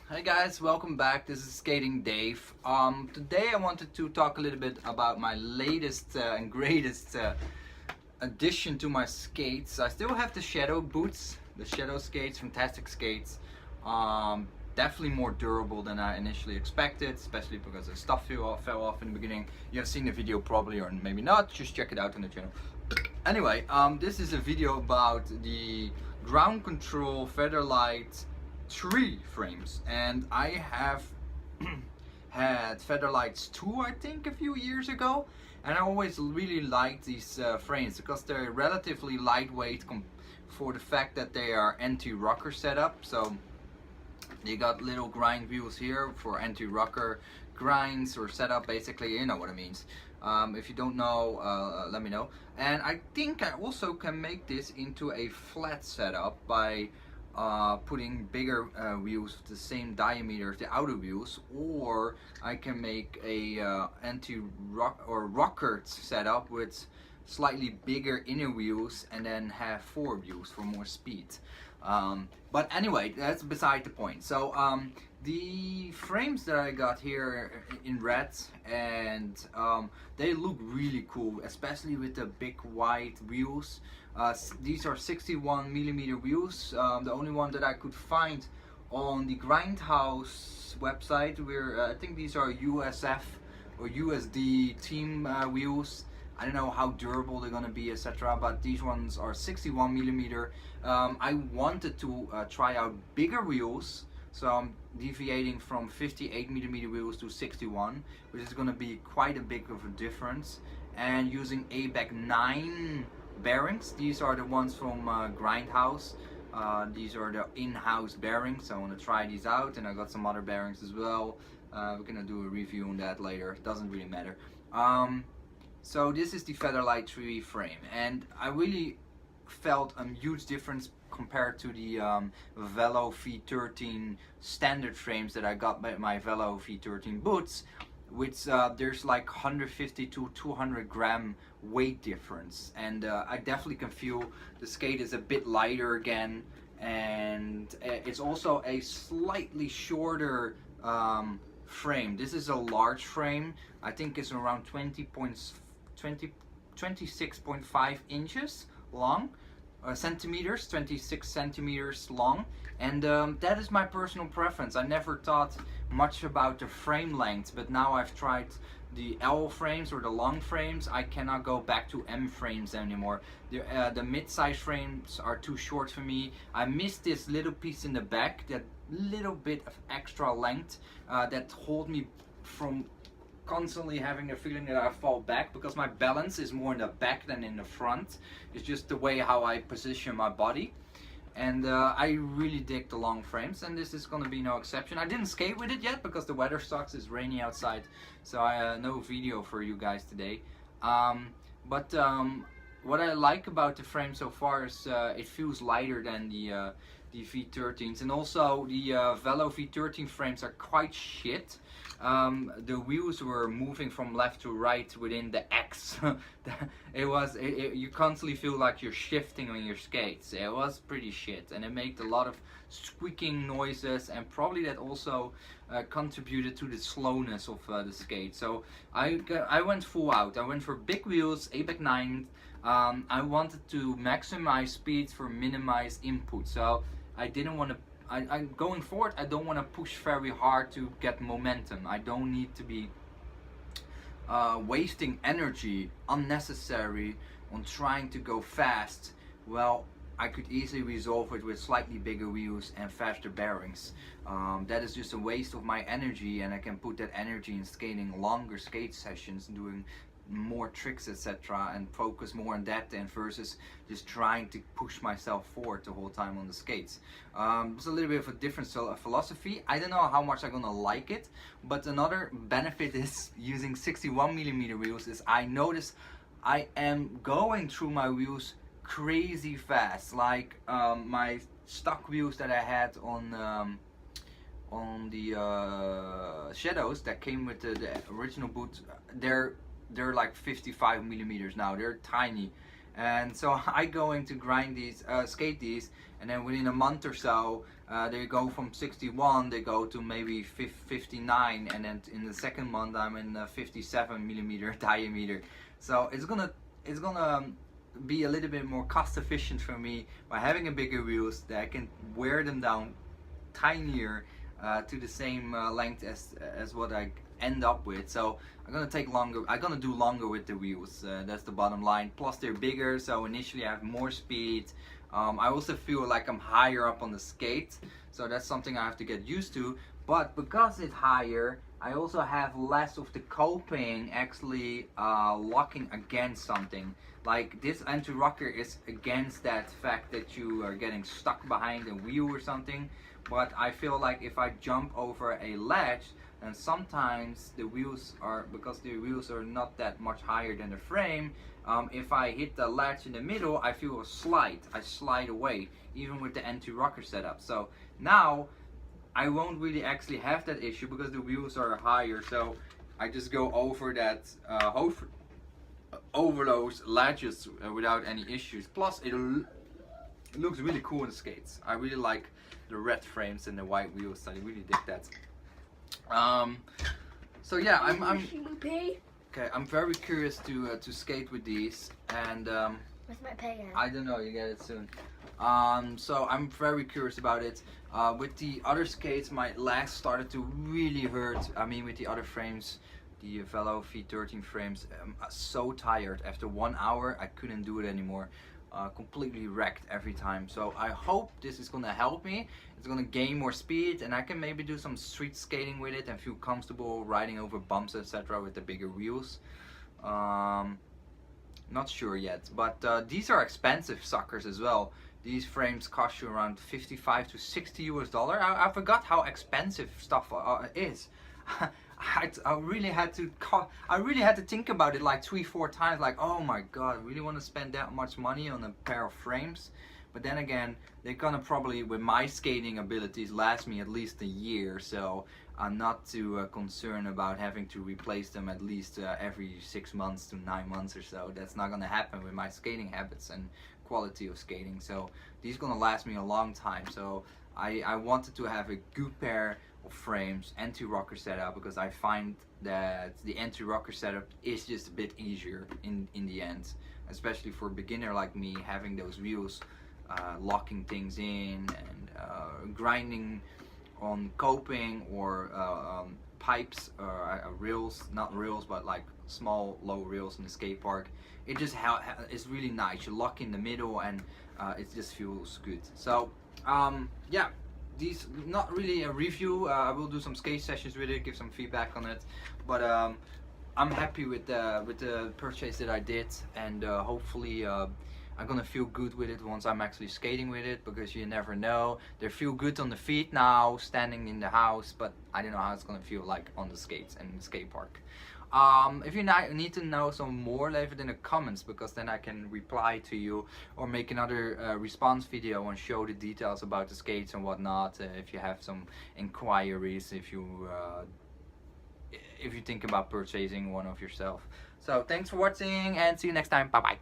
Hey guys, welcome back. This is Skating Dave. Today I wanted to talk a little bit about my latest and greatest addition to my skates. I still have the Shadow boots, the Shadow skates, fantastic skates. Definitely more durable than I initially expected, especially because the stuff fell off in the beginning. You have seen the video probably, or maybe not. Just check it out on the channel. Anyway, this is a video about the ground control featherlite tree frames, and I have had featherlights 2 I think a few years ago, and I always really liked these frames because they're relatively lightweight for the fact that they are anti-rocker setup. So you got little grind wheels here for anti-rocker grinds or setup, basically, you know what it means. If you don't know, let me know. And I think I also can make this into a flat setup by putting bigger wheels with the same diameter as the outer wheels, or I can make a anti-rock or rockered setup with slightly bigger inner wheels and then have 4 wheels for more speed. But anyway, that's beside the point. So the frames that I got here in red, and they look really cool, especially with the big wide wheels. These are 61mm wheels. The only one that I could find on the Grindhouse website, where I think these are USF or USD team wheels. I don't know how durable they're gonna be, etc. But these ones are 61mm. I wanted to try out bigger wheels, so I'm deviating from 58mm wheels to 61, which is gonna be quite a big of a difference. And using ABEC 9 bearings. These are the ones from Grindhouse. These are the in-house bearings, so I want to try these out, and I got some other bearings as well. We're gonna do a review on that later. It doesn't really matter. So this is the featherlite tree frame, and I really felt a huge difference compared to the Velo V13 standard frames that I got by my Velo V13 boots, which there's like 150 to 200 gram weight difference, and I definitely can feel the skate is a bit lighter again, and it's also a slightly shorter frame. This is a large frame. I think it's around 26.5 inches long, centimeters, 26 centimeters long, and that is my personal preference. I never thought much about the frame length, but now I've tried the L frames or the long frames. I cannot go back to M frames anymore. The mid-size frames are too short for me. I miss this little piece in the back, that little bit of extra length that hold me from constantly having a feeling that I fall back, because my balance is more in the back than in the front. It's just the way how I position my body, and I really dig the long frames, and this is gonna be no exception. I didn't skate with it yet because the weather sucks. It's rainy outside, so I no video for you guys today. But what I like about the frame so far is it feels lighter than the V13s, and also the Velo V13 frames are quite shit. The wheels were moving from left to right within the X. You constantly feel like you're shifting on your skates. It was pretty shit, and it made a lot of squeaking noises, and probably that also contributed to the slowness of the skate. So I went full out. I went for big wheels, ABEC 9. I wanted to maximize speed for minimize input, so I didn't want to. Going forward, I don't want to push very hard to get momentum. I don't need to be wasting energy unnecessary on trying to go fast. Well, I could easily resolve it with slightly bigger wheels and faster bearings. That is just a waste of my energy, and I can put that energy in skating longer skate sessions, doing more tricks, etc., and focus more on that than versus just trying to push myself forward the whole time on the skates. It's a little bit of a different philosophy. I don't know how much I'm gonna like it, but another benefit is using 61mm wheels is I notice I am going through my wheels crazy fast. Like my stock wheels that I had on the Shadows that came with the original boot, they're like 55mm now. They're tiny, and so I going to grind these, skate these, and then within a month or so They go from 61, they go to maybe 59, and then in the second month I'm in 57 millimeter diameter. So it's gonna be a little bit more cost efficient for me by having a bigger wheels that I can wear them down tinier to the same length as what I end up with. So I'm gonna do longer with the wheels. That's the bottom line. Plus they're bigger, so initially I have more speed. I also feel like I'm higher up on the skate, so that's something I have to get used to. But because it's higher, I also have less of the coping actually locking against something. Like this anti-rocker is against that fact that you are getting stuck behind a wheel or something. But I feel like if I jump over a ledge, and sometimes the wheels are, because the wheels are not that much higher than the frame, if I hit the ledge in the middle, I feel a slide. I slide away, even with the anti-rocker setup. So now I won't really actually have that issue because the wheels are higher. So I just go over that, over those ledges without any issues. Plus it looks really cool in the skates. I really like the red frames and the white wheels. I really dig that. So yeah, I'm very curious to skate with these, and where's my pay at? I don't know, you get it soon. So I'm very curious about it. With the other skates, my legs started to really hurt. I mean, with the other frames, the Velo V13 frames, I'm so tired. After 1 hour, I couldn't do it anymore. Completely wrecked every time. So I hope this is gonna help me. It's gonna gain more speed, and I can maybe do some street skating with it and feel comfortable riding over bumps, etc. with the bigger wheels. Not sure yet, but these are expensive suckers as well. These frames cost you around 55 to 60 US dollar. I forgot how expensive stuff is. I really had to think about it like 3-4 times, like, oh my god, I really want to spend that much money on a pair of frames. But then again, they're gonna probably, with my skating abilities, last me at least a year, so I'm not too concerned about having to replace them at least every 6 months to 9 months or so. That's not gonna happen with my skating habits and quality of skating. So these are gonna last me a long time. So I wanted to have a good pair of frames, anti-rocker setup, because I find that the anti-rocker setup is just a bit easier in the end, especially for a beginner like me, having those wheels locking things in and grinding on coping or pipes or rails, not rails but like small low rails in the skate park. It just it's really nice. You lock in the middle and it just feels good. So yeah, these, not really a review. I will do some skate sessions with it, give some feedback on it, but I'm happy with the purchase that I did, and hopefully I'm gonna feel good with it once I'm actually skating with it, because you never know. They feel good on the feet now, standing in the house, but I don't know how it's gonna feel like on the skates and the skate park. If you need to know some more, leave it in the comments, because then I can reply to you or make another response video and show the details about the skates and whatnot. If you have some inquiries, if you think about purchasing one of yourself. So thanks for watching and see you next time. Bye bye.